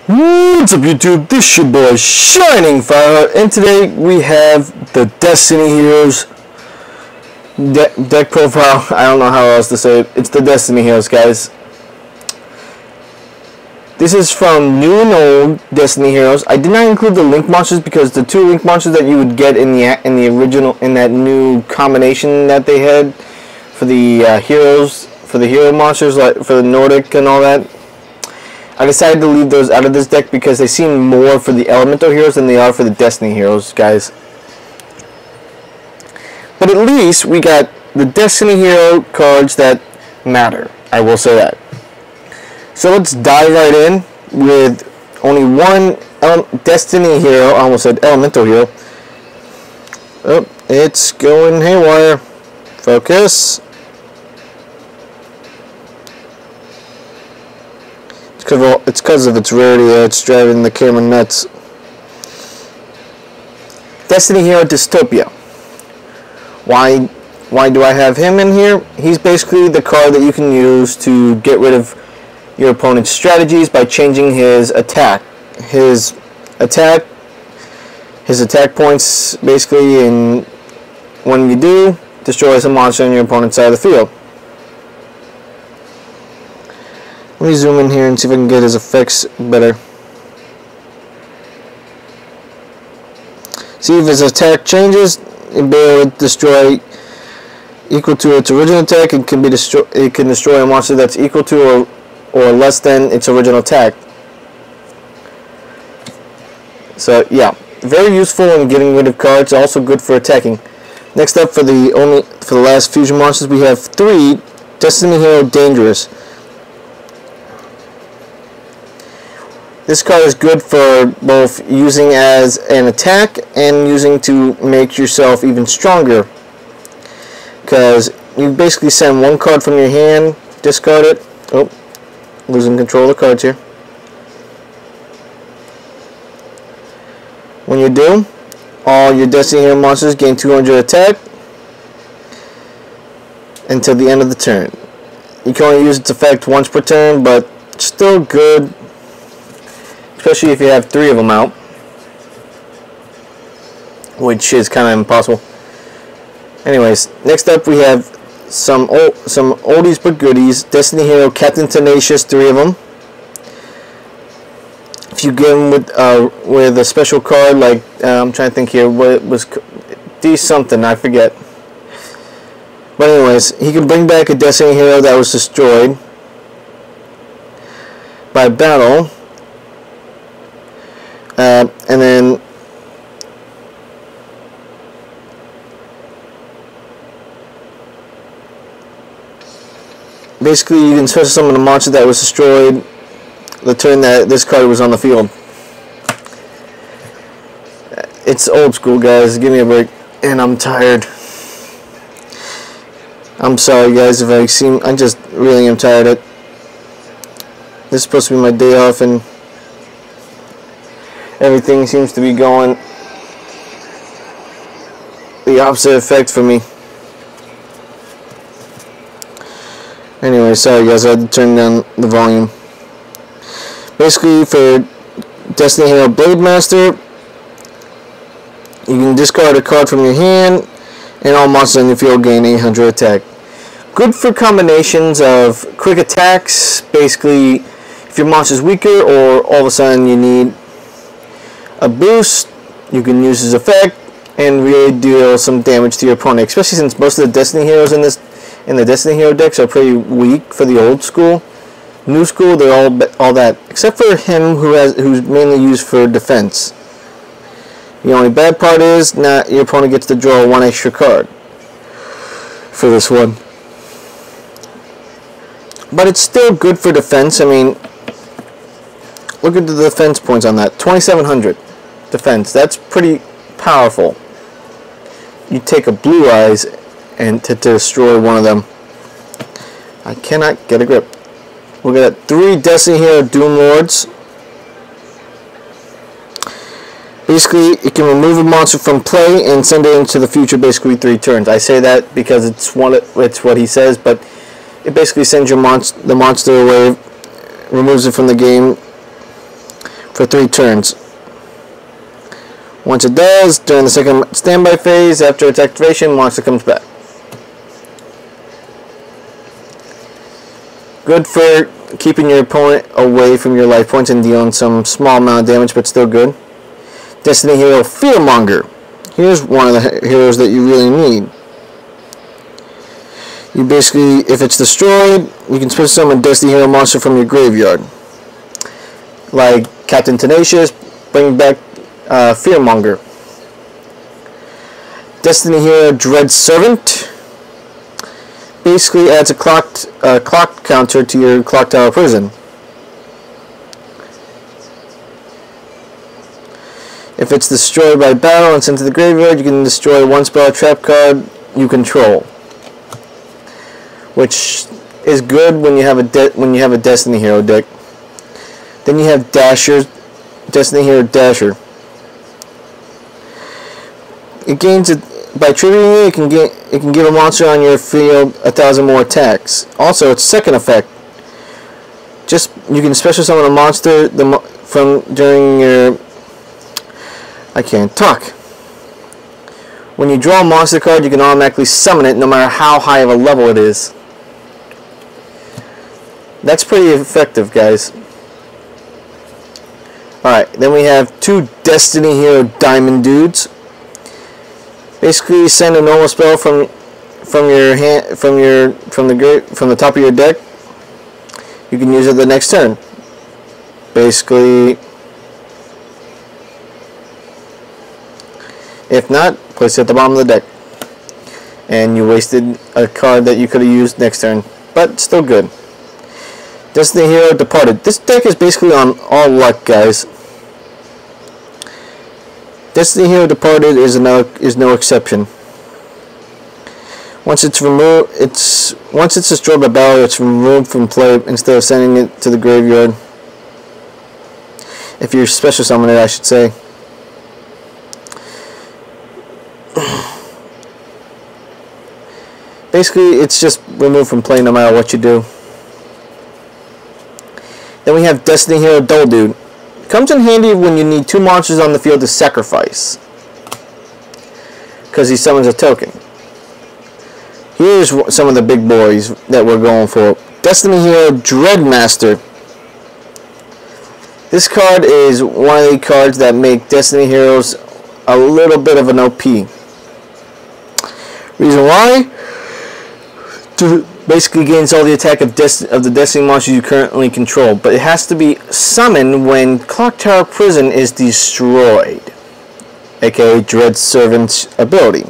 What's up YouTube, this is your boy Shining Fire, and today we have the Destiny Heroes deck profile. I don't know how else to say it. It's the Destiny Heroes, guys. This is from new and old Destiny Heroes. I did not include the Link monsters because the two Link monsters that you would get in the original, in that new combination that they had for the heroes, for the hero monsters, like for the Nordic and all that, I decided to leave those out of this deck because they seem more for the Elemental Heroes than they are for the Destiny Heroes, guys. But at least we got the Destiny Hero cards that matter. I will say that. So let's dive right in with only one Destiny Hero. I almost said Elemental Hero. Oh, it's going haywire. Focus. It's because of its rarity. It's driving the camera nuts. Destiny Hero Dystopia. Why do I have him in here? He's basically the card that you can use to get rid of your opponent's strategies by changing his attack. His attack points, basically, and when you do, destroys a monster on your opponent's side of the field. Let me zoom in here and see if I can get his effects better. See if his attack changes, it'll be able to destroy equal to its original attack. It can destroy a monster that's equal to or less than its original attack. So yeah, very useful in getting rid of cards. Also good for attacking. Next up, for the last fusion monsters, we have 3 Destiny Hero Dangerous. This card is good for both using as an attack and using to make yourself even stronger. Because you basically send one card from your hand, discard it. Oh, losing control of the cards here. When you do, all your Destiny Hero monsters gain 200 attack until the end of the turn. You can only use its effect once per turn, but still good. Especially if you have 3 of them out, which is kind of impossible. Anyways, next up we have some oldies but goodies. Destiny Hero Captain Tenacious, 3 of them. If you get them with a special card, like I'm trying to think here, what was D something, I forget. But anyways, he can bring back a Destiny Hero that was destroyed by battle. And then basically you can special summon a monster that was destroyed the turn that this card was on the field. It's old school, guys. Give me a break. And I'm tired. I'm sorry, guys, if I just really am tired. This is supposed to be my day off, and everything seems to be going the opposite effect for me. Anyway, sorry guys, I had to turn down the volume. Basically, for Destiny Hero Blade Master, you can discard a card from your hand, and all monsters in your field gain 800 attack. Good for combinations of quick attacks, basically if your monster's weaker or all of a sudden you need a boost, you can use his effect and really deal some damage to your opponent, especially since most of the Destiny Heroes in the Destiny Hero decks are pretty weak for the old school. New school, they're all that, except for him who's mainly used for defense. The only bad part is your opponent gets to draw 1 extra card for this one. But it's still good for defense. I mean, look at the defense points on that. 2,700 defense. That's pretty powerful. You take a Blue Eyes and to destroy one of them. I cannot get a grip. Look at that. 3 Destiny Hero Doom Lords. Basically, it can remove a monster from play and send it into the future basically 3 turns. I say that because it's what he says, but it basically sends the monster away, removes it from the game for 3 turns. Once it does, during the second standby phase, after its activation, monster comes back. Good for keeping your opponent away from your life points and dealing some small amount of damage, but still good. Destiny Hero Fearmonger. Here's one of the heroes that you really need. You basically, if it's destroyed, you can special summon a Destiny Hero monster from your graveyard. Like Captain Tenacious, bring back Fearmonger. Destiny Hero Dread Servant basically adds a clock counter to your Clock Tower Prison. If it's destroyed by battle and sent to the graveyard, you can destroy one spell or trap card you control, which is good when you have a Destiny Hero deck. Then you have Destiny Hero Dasher. It gains it by triggering it. It can give a monster on your field 1,000 more attacks. Also, its second effect. You can special summon a monster from during your. I can't talk. When you draw a monster card, you can automatically summon it, no matter how high of a level it is. That's pretty effective, guys. Alright, then we have 2 Destiny Hero Diamond Dudes. Basically, send a normal spell from the top of your deck. You can use it the next turn. Basically, if not, place it at the bottom of the deck, and you wasted a card that you could have used next turn, but still good. Destiny Hero Departed. This deck is basically on all luck, guys. Destiny Hero Departed is no exception. Once it's destroyed by battle, it's removed from play instead of sending it to the graveyard. If you're special summon it, I should say. Basically, it's just removed from play no matter what you do. Then we have Destiny Hero Dull Dude. Comes in handy when you need 2 monsters on the field to sacrifice, because he summons a token. Here's some of the big boys that we're going for. Destiny Hero Dreadmaster. This card is one of the cards that make Destiny Heroes a little bit of an OP. Reason why? Basically gains all the attack of the Destiny monsters you currently control, but it has to be summoned when Clock Tower Prison is destroyed, aka Dread Servant's ability.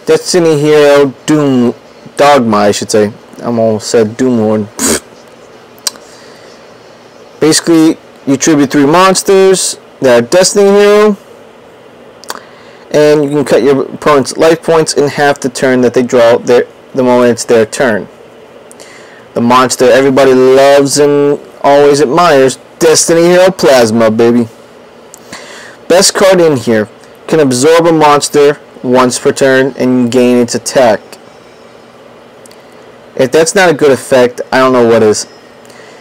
Destiny Hero Dogma, I should say. I almost said Doom Lord. Basically, you tribute 3 monsters that are Destiny Hero, and you can cut your opponent's life points in half the turn that they draw the moment it's their turn. The monster everybody loves and always admires, Destiny Hero Plasma, baby. Best card in here. Can absorb a monster once per turn and gain its attack. If that's not a good effect, I don't know what is.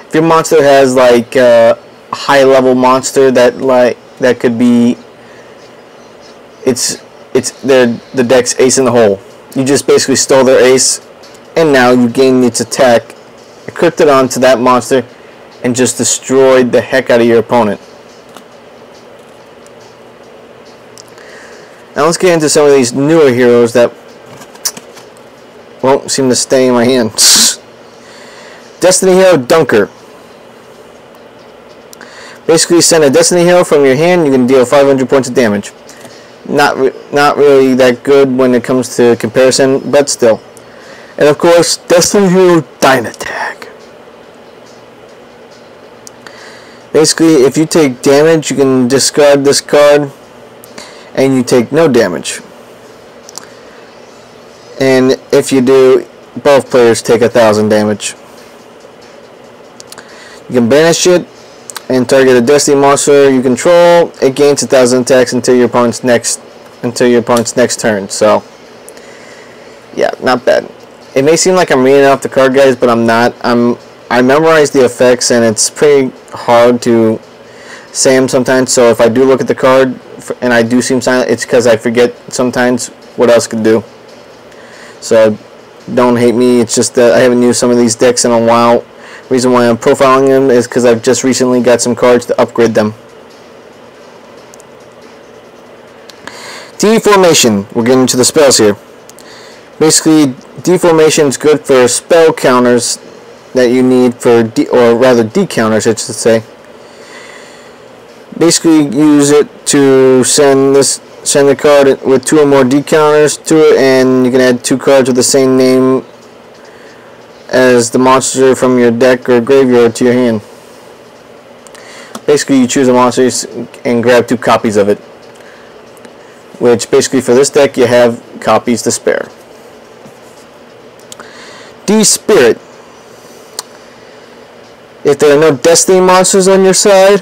If your monster has like a high level monster that could be the deck's ace in the hole. You just basically stole their ace, and now you gain its attack, equipped it onto that monster, and just destroyed the heck out of your opponent. Now let's get into some of these newer heroes that won't seem to stay in my hand. Destiny Hero Dunker. Basically, send a Destiny Hero from your hand, you can deal 500 points of damage. Not really that good when it comes to comparison, but still. And of course, Destiny Hero Dynatag. Basically, if you take damage, you can discard this card, and you take no damage. And if you do, both players take 1,000 damage. You can banish it and target a Destiny monster you control. It gains 1,000 attacks until your opponent's next turn. So, yeah, not bad. It may seem like I'm reading off the card, guys, but I'm not. I I memorize the effects, and it's pretty hard to say them sometimes. So if I do look at the card and I do seem silent, it's because I forget sometimes what else could do. So don't hate me. It's just that I haven't used some of these decks in a while. Reason why I'm profiling them is because I've just recently got some cards to upgrade them. Deformation. We're getting into the spells here. Basically, deformation is good for spell counters that you need for, or rather D-counters, I should say. Basically, use it to send the card with 2 or more D-counters to it, and you can add 2 cards with the same name as the monster from your deck or graveyard to your hand. Basically, you choose a monster and grab 2 copies of it. Which basically for this deck you have copies to spare. D-Spirit. If there are no Destiny monsters on your side,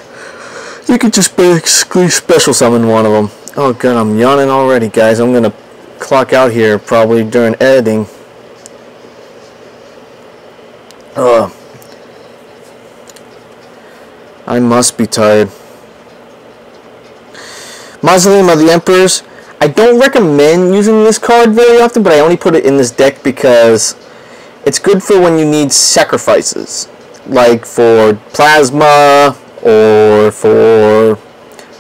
you can just basically special summon one of them. Oh god, I'm yawning already, guys. I'm gonna clock out here probably during editing. I must be tired. Mausoleum of the Emperors. I don't recommend using this card very often, but I only put it in this deck because it's good for when you need sacrifices, like for Plasma or for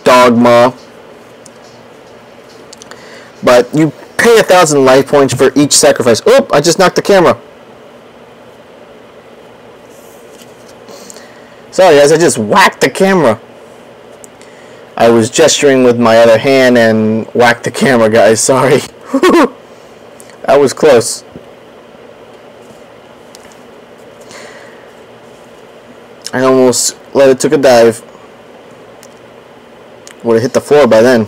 Dogma. But you pay 1,000 life points for each sacrifice. Oh, I just knocked the camera. Sorry guys, I just whacked the camera. I was gesturing with my other hand and whacked the camera, guys. Sorry. That was close. I almost let it took a dive. Would have hit the floor by then.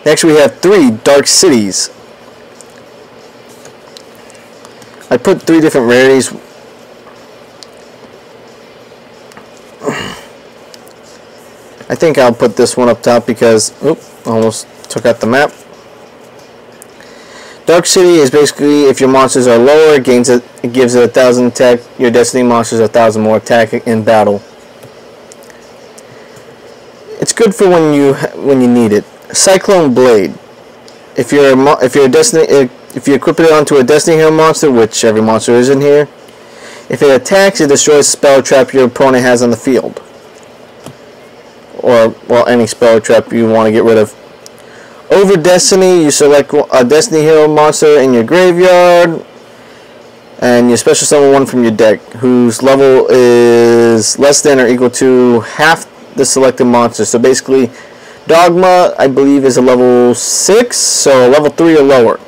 Next we have 3 Dark Cities. I put 3 different rarities. I think I'll put this one up top because, almost took out the map. Dark City is basically if your monsters are lower, it gives it 1,000 attack. Your Destiny monsters 1,000 more attack in battle. It's good for when you need it. Cyclone Blade. If you equip it onto a Destiny hero monster, which every monster is in here, if it attacks, it destroys a spell trap your opponent has on the field. Or, well, any spell trap you want to get rid of. Over Destiny, you select a Destiny hero monster in your graveyard, and you special summon one from your deck, whose level is less than or equal to half the selected monster. So basically, Dogma, I believe, is a level 6, so level 3 or lower.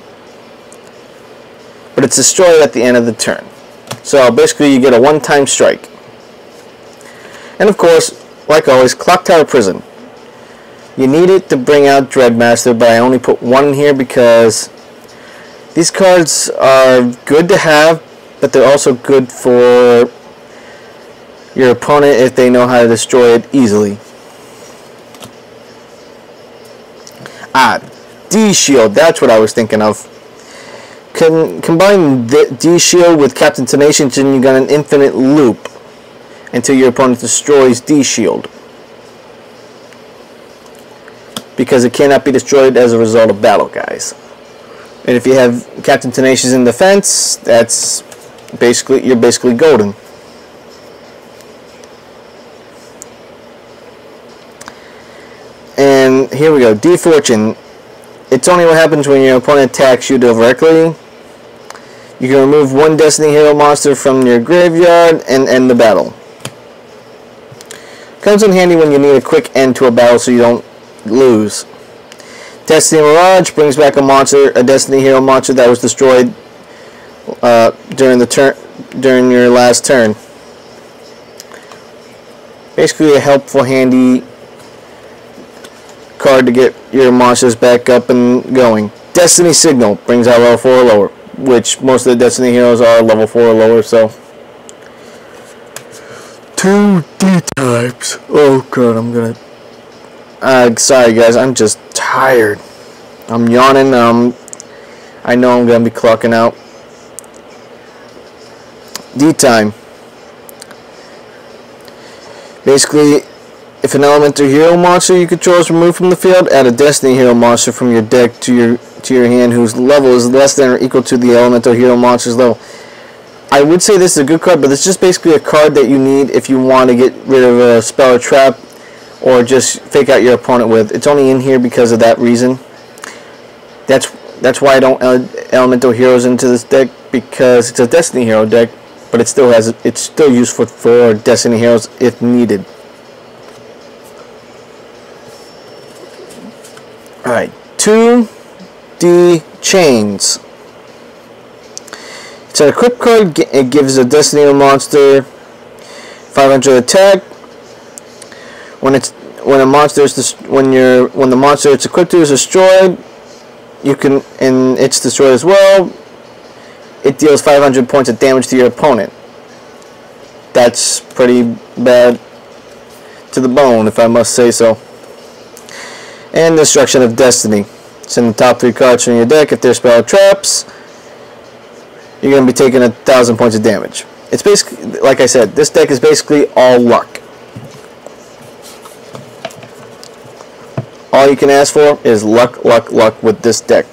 But it's destroyed at the end of the turn. So basically, you get a one-time strike. And of course, like always, Clock Tower Prison. You need it to bring out Dreadmaster, but I only put 1 in here because these cards are good to have, but they're also good for your opponent if they know how to destroy it easily. D-Shield, that's what I was thinking of. Combine D-Shield with Captain Tenacious and you got an infinite loop until your opponent destroys D-Shield. Because it cannot be destroyed as a result of battle, guys. And if you have Captain Tenacious in defense, that's basically, you're basically golden. And here we go, D-Fortune. It's only what happens when your opponent attacks you directly. You can remove 1 Destiny hero monster from your graveyard and end the battle. Comes in handy when you need a quick end to a battle so you don't lose. Destiny Mirage brings back a Destiny hero monster that was destroyed during your last turn. Basically a helpful, handy card to get your monsters back up and going. Destiny Signal brings out level 4 or lower, which most of the Destiny heroes are level 4 or lower, so 2 D-types. Oh god, I'm gonna... sorry guys, I'm just tired. I'm yawning. I know I'm gonna be clocking out. D-Time. Basically, if an Elemental Hero monster you control is removed from the field, add a Destiny Hero monster from your deck to your hand whose level is less than or equal to the Elemental Hero monster's level. I would say this is a good card, but it's just basically a card that you need if you want to get rid of a spell or trap, or just fake out your opponent with. It's only in here because of that reason. That's why I don't add Elemental Heroes into this deck, because it's a Destiny Hero deck, but it's still useful for Destiny Heroes if needed. Alright, 2D Chains. It's an equip card. It gives a Destiny Hero monster 500 attack. When the monster it's equipped to is destroyed, and it's destroyed as well, it deals 500 points of damage to your opponent. That's pretty bad to the bone, if I must say so. And Destruction of Destiny. Send the top 3 cards from your deck. If they're spell traps, you're going to be taking 1,000 points of damage. It's basically, like I said, this deck is basically all luck. All you can ask for is luck, luck, luck with this deck.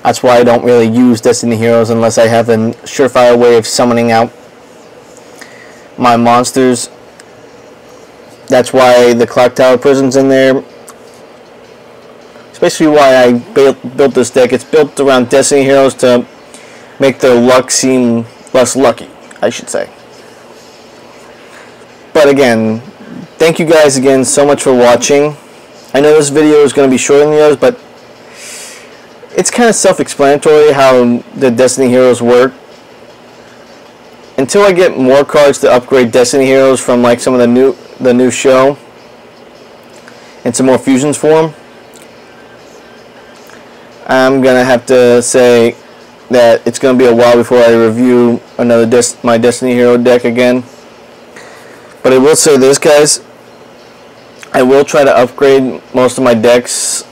That's why I don't really use Destiny Heroes unless I have a surefire way of summoning out my monsters. That's why the Clock Tower Prison's in there. It's basically why I built this deck. It's built around Destiny Heroes to make their luck seem less lucky, I should say. But again, thank you guys again so much for watching. I know this video is going to be shorter than the others, but it's kind of self-explanatory how the Destiny Heroes work. Until I get more cards to upgrade Destiny Heroes from like some of the new show and some more fusions for them, I'm gonna have to say that it's gonna be a while before I review another my Destiny Hero deck again. But I will say this, guys, I will try to upgrade most of my decks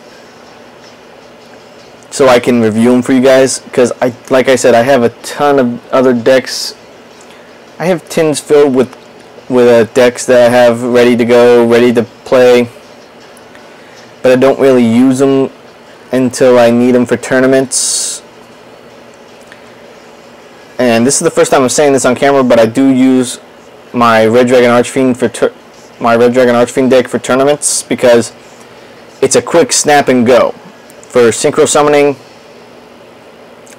so I can review them for you guys, because like I said, I have a ton of other decks. I have tins filled with decks that I have ready to go, ready to play, but I don't really use them until I need them for tournaments. And this is the first time I'm saying this on camera, but I do use my Red Dragon Archfiend deck for tournaments, because it's a quick snap and go. For synchro summoning,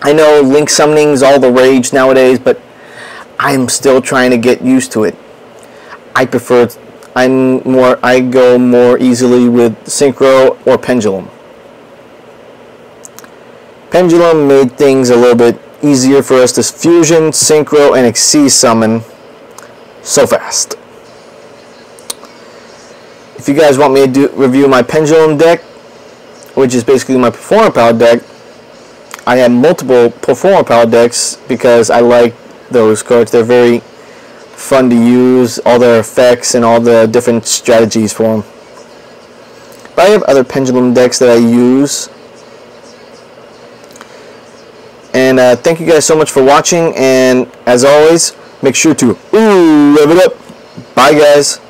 I know link summoning is all the rage nowadays, but I'm still trying to get used to it. I go more easily with synchro or pendulum. Pendulum made things a little bit easier for us to fusion, synchro, and exceed summon so fast. If you guys want me to review my Pendulum deck, which is basically my Performer Power deck, I have multiple Performer Power decks because I like those cards. They're very fun to use, all their effects and all the different strategies for them. But I have other Pendulum decks that I use. And thank you guys so much for watching, and as always, make sure to rev it up. Bye, guys.